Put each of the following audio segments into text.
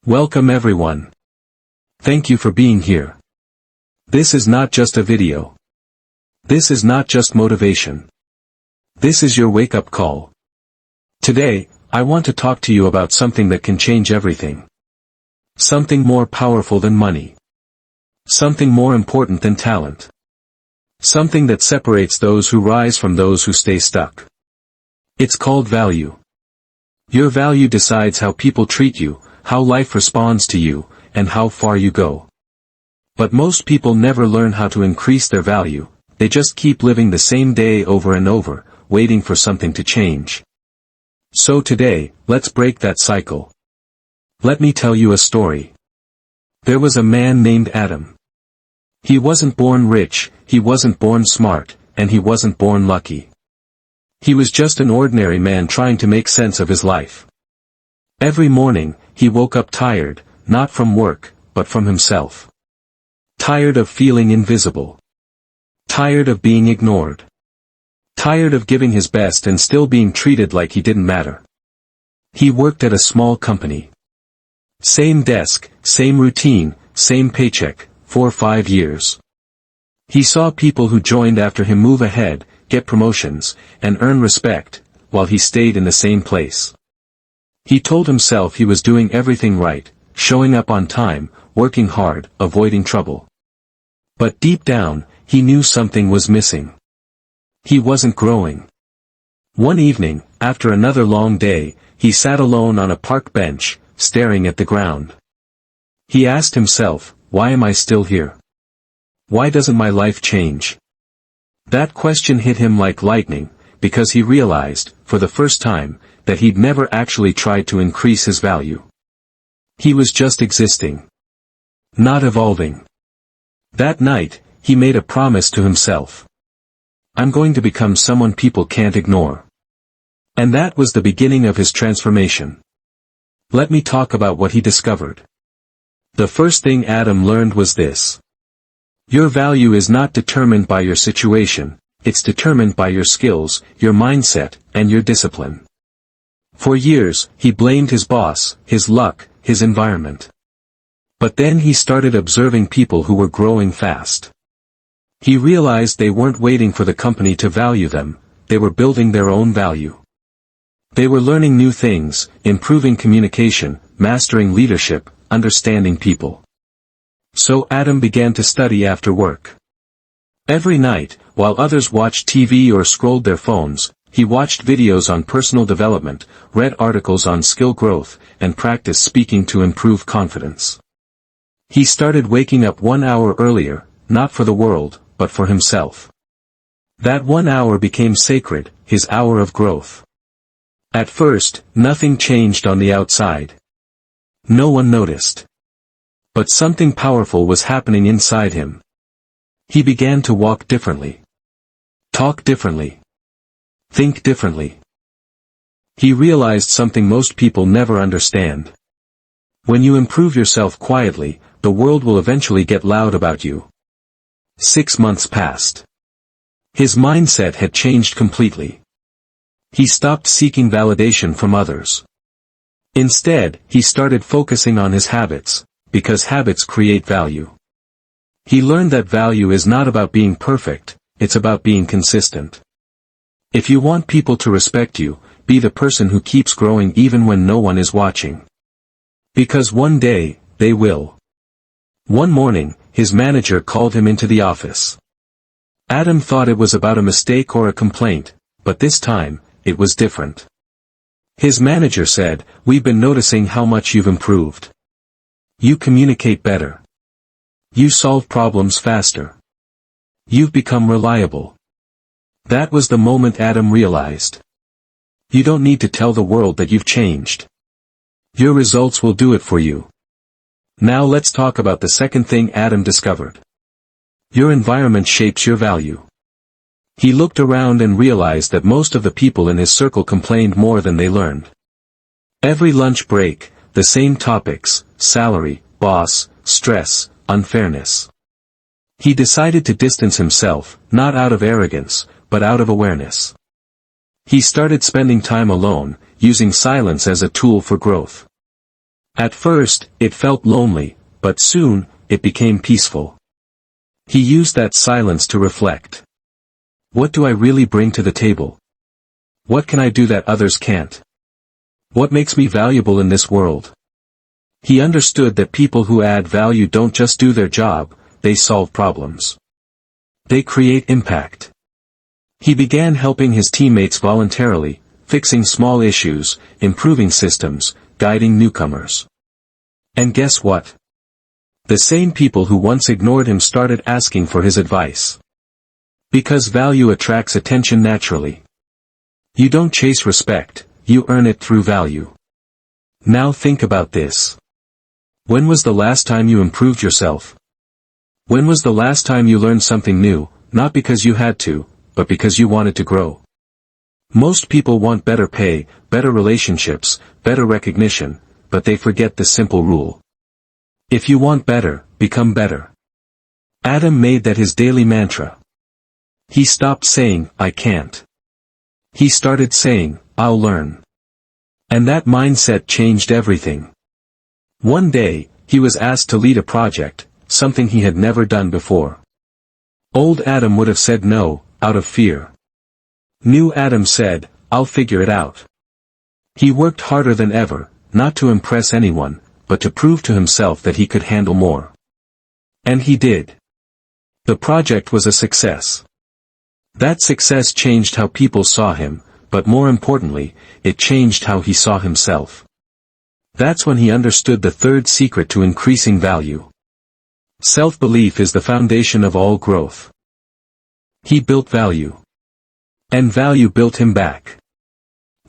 Welcome everyone. Thank you for being here. This is not just a video. This is not just motivation. This is your wake-up call. Today, I want to talk to you about something that can change everything. Something more powerful than money. Something more important than talent. Something that separates those who rise from those who stay stuck. It's called value. Your value decides how people treat you, how life responds to you, and how far you go. But most people never learn how to increase their value, they just keep living the same day over and over, waiting for something to change. So today, let's break that cycle. Let me tell you a story. There was a man named Adam. He wasn't born rich, he wasn't born smart, and he wasn't born lucky. He was just an ordinary man trying to make sense of his life. Every morning, he woke up tired, not from work, but from himself. Tired of feeling invisible. Tired of being ignored. Tired of giving his best and still being treated like he didn't matter. He worked at a small company. Same desk, same routine, same paycheck, for 5 years. He saw people who joined after him move ahead, get promotions, and earn respect, while he stayed in the same place. He told himself he was doing everything right, showing up on time, working hard, avoiding trouble. But deep down, he knew something was missing. He wasn't growing. One evening, after another long day, he sat alone on a park bench, staring at the ground. He asked himself, why am I still here? Why doesn't my life change? That question hit him like lightning, because he realized, for the first time, that he'd never actually tried to increase his value. He was just existing. Not evolving. That night, he made a promise to himself. I'm going to become someone people can't ignore. And that was the beginning of his transformation. Let me talk about what he discovered. The first thing Adam learned was this. Your value is not determined by your situation, it's determined by your skills, your mindset, and your discipline. For years, he blamed his boss, his luck, his environment. But then he started observing people who were growing fast. He realized they weren't waiting for the company to value them, they were building their own value. They were learning new things, improving communication, mastering leadership, understanding people. So Adam began to study after work. Every night, while others watched TV or scrolled their phones, he watched videos on personal development, read articles on skill growth, and practiced speaking to improve confidence. He started waking up 1 hour earlier, not for the world, but for himself. That 1 hour became sacred, his hour of growth. At first, nothing changed on the outside. No one noticed. But something powerful was happening inside him. He began to walk differently. Talk differently. Think differently. He realized something most people never understand. When you improve yourself quietly, the world will eventually get loud about you. 6 months passed. His mindset had changed completely. He stopped seeking validation from others. Instead, he started focusing on his habits, because habits create value. He learned that value is not about being perfect, it's about being consistent. If you want people to respect you, be the person who keeps growing even when no one is watching. Because one day, they will. One morning, his manager called him into the office. Adam thought it was about a mistake or a complaint, but this time, it was different. His manager said, "We've been noticing how much you've improved. You communicate better. You solve problems faster. You've become reliable." That was the moment Adam realized. You don't need to tell the world that you've changed. Your results will do it for you. Now let's talk about the second thing Adam discovered. Your environment shapes your value. He looked around and realized that most of the people in his circle complained more than they learned. Every lunch break, the same topics: salary, boss, stress, unfairness. He decided to distance himself, not out of arrogance, but out of awareness. He started spending time alone, using silence as a tool for growth. At first, it felt lonely, but soon, it became peaceful. He used that silence to reflect. What do I really bring to the table? What can I do that others can't? What makes me valuable in this world? He understood that people who add value don't just do their job, they solve problems. They create impact. He began helping his teammates voluntarily, fixing small issues, improving systems, guiding newcomers. And guess what? The same people who once ignored him started asking for his advice. Because value attracts attention naturally. You don't chase respect, you earn it through value. Now think about this. When was the last time you improved yourself? When was the last time you learned something new, not because you had to, but because you wanted to grow? Most people want better pay, better relationships, better recognition, but they forget the simple rule. If you want better, become better. Adam made that his daily mantra. He stopped saying, I can't. He started saying, I'll learn. And that mindset changed everything. One day, he was asked to lead a project, something he had never done before. Old Adam would have said no, out of fear. New Adam said, I'll figure it out. He worked harder than ever, not to impress anyone, but to prove to himself that he could handle more. And he did. The project was a success. That success changed how people saw him, but more importantly, it changed how he saw himself. That's when he understood the third secret to increasing value. Self-belief is the foundation of all growth. He built value. And value built him back.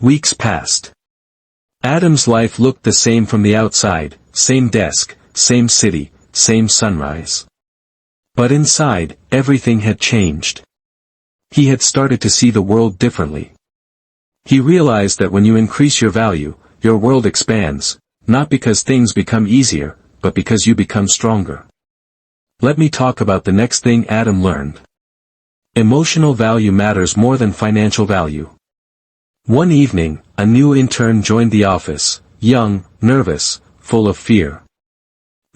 Weeks passed. Adam's life looked the same from the outside, same desk, same city, same sunrise. But inside, everything had changed. He had started to see the world differently. He realized that when you increase your value, your world expands, not because things become easier, but because you become stronger. Let me talk about the next thing Adam learned. Emotional value matters more than financial value. One evening, a new intern joined the office, young, nervous, full of fear.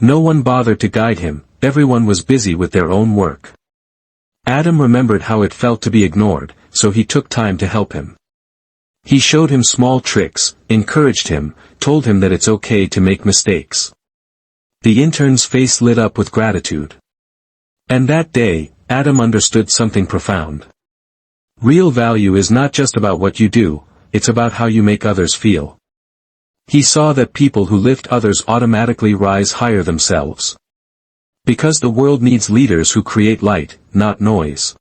No one bothered to guide him, everyone was busy with their own work. Adam remembered how it felt to be ignored, so he took time to help him. He showed him small tricks, encouraged him, told him that it's okay to make mistakes. The intern's face lit up with gratitude. And that day, Adam understood something profound. Real value is not just about what you do, it's about how you make others feel. He saw that people who lift others automatically rise higher themselves. Because the world needs leaders who create light, not noise.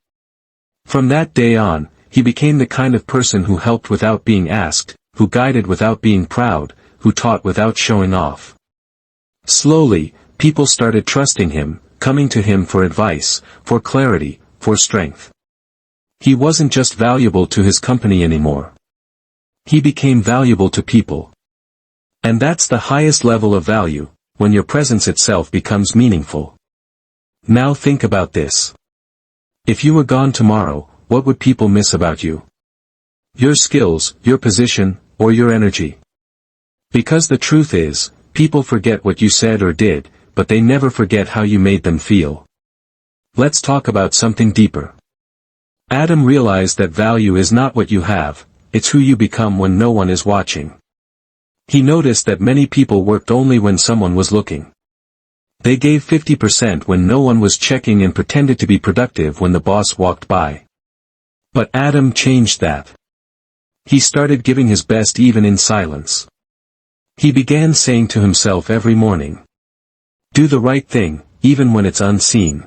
From that day on, he became the kind of person who helped without being asked, who guided without being proud, who taught without showing off. Slowly, people started trusting him, coming to him for advice, for clarity, for strength. He wasn't just valuable to his company anymore. He became valuable to people. And that's the highest level of value, when your presence itself becomes meaningful. Now think about this. If you were gone tomorrow, what would people miss about you? Your skills, your position, or your energy? Because the truth is, people forget what you said or did, but they never forget how you made them feel. Let's talk about something deeper. Adam realized that value is not what you have, it's who you become when no one is watching. He noticed that many people worked only when someone was looking. They gave 50% when no one was checking and pretended to be productive when the boss walked by. But Adam changed that. He started giving his best even in silence. He began saying to himself every morning, do the right thing, even when it's unseen.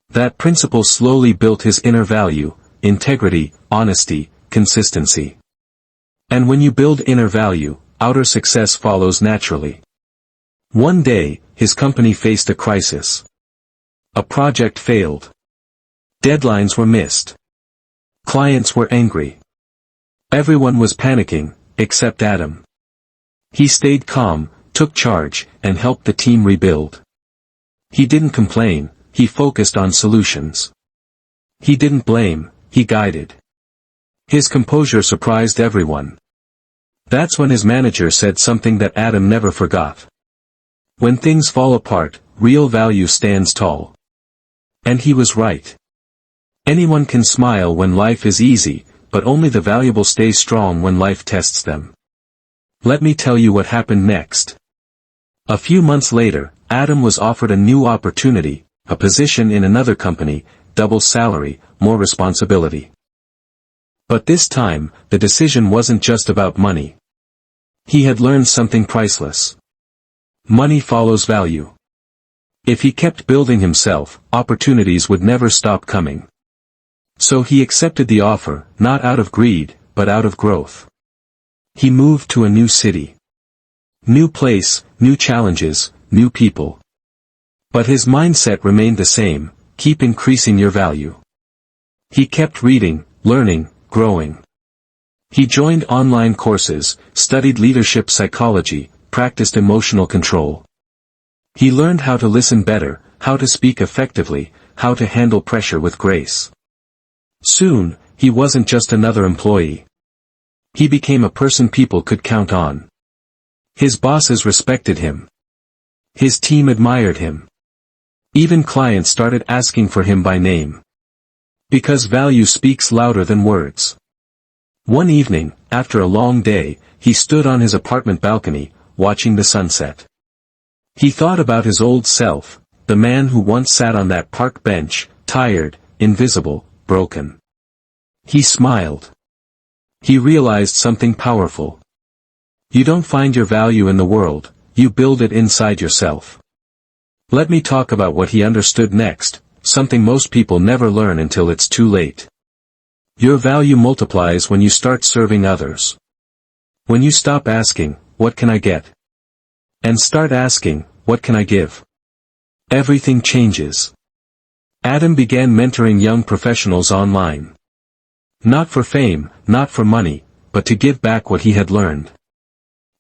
That principle slowly built his inner value, integrity, honesty, consistency. And when you build inner value, outer success follows naturally. One day, his company faced a crisis. A project failed. Deadlines were missed. Clients were angry. Everyone was panicking, except Adam. He stayed calm, took charge, and helped the team rebuild. He didn't complain, he focused on solutions. He didn't blame, he guided. His composure surprised everyone. That's when his manager said something that Adam never forgot. When things fall apart, real value stands tall. And he was right. Anyone can smile when life is easy, but only the valuable stay strong when life tests them. Let me tell you what happened next. A few months later, Adam was offered a new opportunity, a position in another company, double salary, more responsibility. But this time, the decision wasn't just about money. He had learned something priceless. Money follows value. If he kept building himself, opportunities would never stop coming. So he accepted the offer, not out of greed, but out of growth. He moved to a new city. New place, new challenges, new people. But his mindset remained the same: keep increasing your value. He kept reading, learning, growing. He joined online courses, studied leadership psychology, practiced emotional control. He learned how to listen better, how to speak effectively, how to handle pressure with grace. Soon, he wasn't just another employee. He became a person people could count on. His bosses respected him. His team admired him. Even clients started asking for him by name. Because value speaks louder than words. One evening, after a long day, he stood on his apartment balcony, watching the sunset. He thought about his old self, the man who once sat on that park bench, tired, invisible, broken. He smiled. He realized something powerful. You don't find your value in the world, you build it inside yourself. Let me talk about what he understood next, something most people never learn until it's too late. Your value multiplies when you start serving others. When you stop asking, what can I get? And start asking, what can I give? Everything changes. Adam began mentoring young professionals online. Not for fame, not for money, but to give back what he had learned.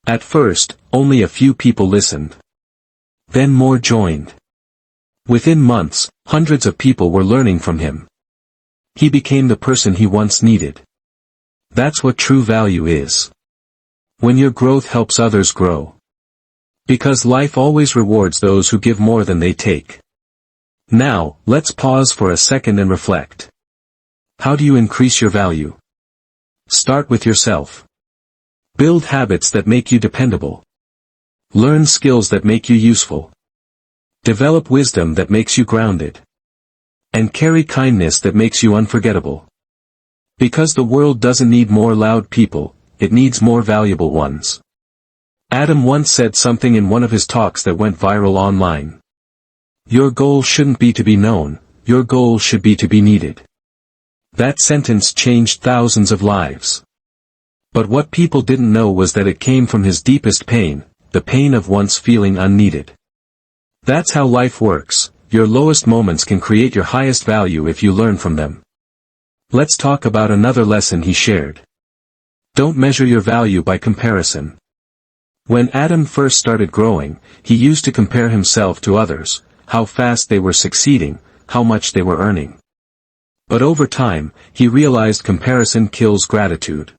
At first, only a few people listened. Then more joined. Within months, hundreds of people were learning from him. He became the person he once needed. That's what true value is. When your growth helps others grow. Because life always rewards those who give more than they take. Now, let's pause for a second and reflect. How do you increase your value? Start with yourself. Build habits that make you dependable. Learn skills that make you useful. Develop wisdom that makes you grounded. And carry kindness that makes you unforgettable. Because the world doesn't need more loud people, it needs more valuable ones. Adam once said something in one of his talks that went viral online. Your goal shouldn't be to be known, your goal should be to be needed. That sentence changed thousands of lives. But what people didn't know was that it came from his deepest pain, the pain of once feeling unneeded. That's how life works. Your lowest moments can create your highest value if you learn from them. Let's talk about another lesson he shared. Don't measure your value by comparison. When Adam first started growing, he used to compare himself to others, how fast they were succeeding, how much they were earning. But over time, he realized comparison kills gratitude.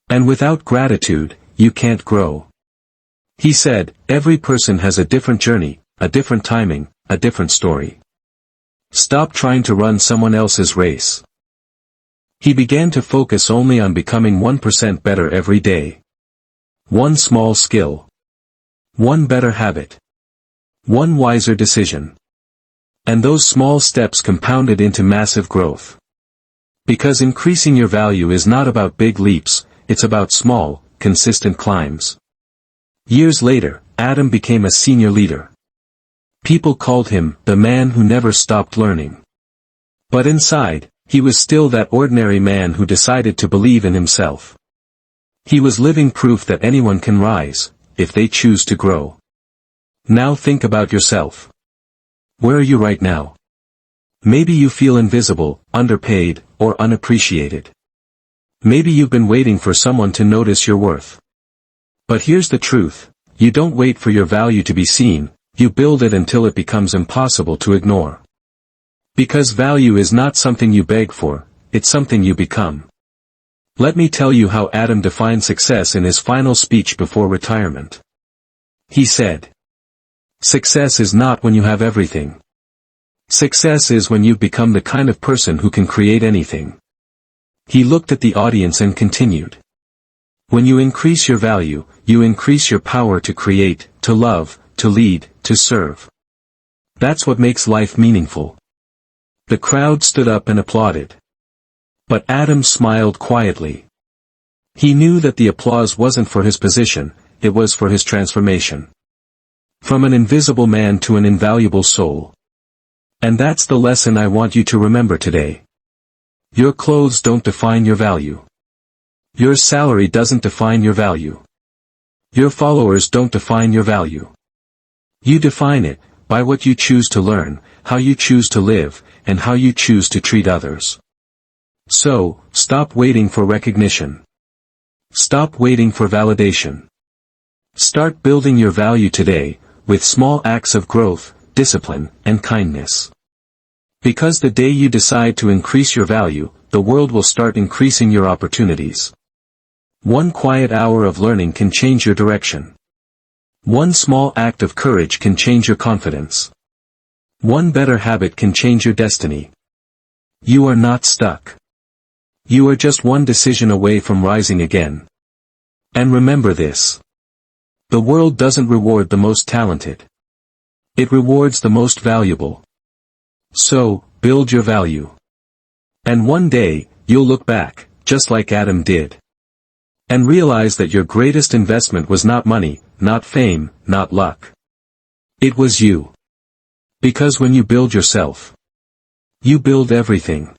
And without gratitude, you can't grow. He said, every person has a different journey, a different timing, a different story. Stop trying to run someone else's race. He began to focus only on becoming 1% better every day. One small skill. One better habit. One wiser decision. And those small steps compounded into massive growth. Because increasing your value is not about big leaps, it's about small, consistent climbs. Years later, Adam became a senior leader. People called him the man who never stopped learning. But inside, he was still that ordinary man who decided to believe in himself. He was living proof that anyone can rise, if they choose to grow. Now think about yourself. Where are you right now? Maybe you feel invisible, underpaid, or unappreciated. Maybe you've been waiting for someone to notice your worth. But here's the truth, you don't wait for your value to be seen, you build it until it becomes impossible to ignore. Because value is not something you beg for, it's something you become. Let me tell you how Adam defined success in his final speech before retirement. He said, "Success is not when you have everything. Success is when you've become the kind of person who can create anything." He looked at the audience and continued. "When you increase your value, you increase your power to create, to love, to lead, to serve. That's what makes life meaningful." The crowd stood up and applauded. But Adam smiled quietly. He knew that the applause wasn't for his position, it was for his transformation. From an invisible man to an invaluable soul. And that's the lesson I want you to remember today. Your clothes don't define your value. Your salary doesn't define your value. Your followers don't define your value. You define it, by what you choose to learn, how you choose to live, and how you choose to treat others. So, stop waiting for recognition. Stop waiting for validation. Start building your value today, with small acts of growth, discipline, and kindness. Because the day you decide to increase your value, the world will start increasing your opportunities. One quiet hour of learning can change your direction. One small act of courage can change your confidence. One better habit can change your destiny. You are not stuck. You are just one decision away from rising again. And remember this. The world doesn't reward the most talented. It rewards the most valuable. So, build your value. And one day, you'll look back, just like Adam did. And realize that your greatest investment was not money, not fame, not luck. It was you. Because when you build yourself, you build everything.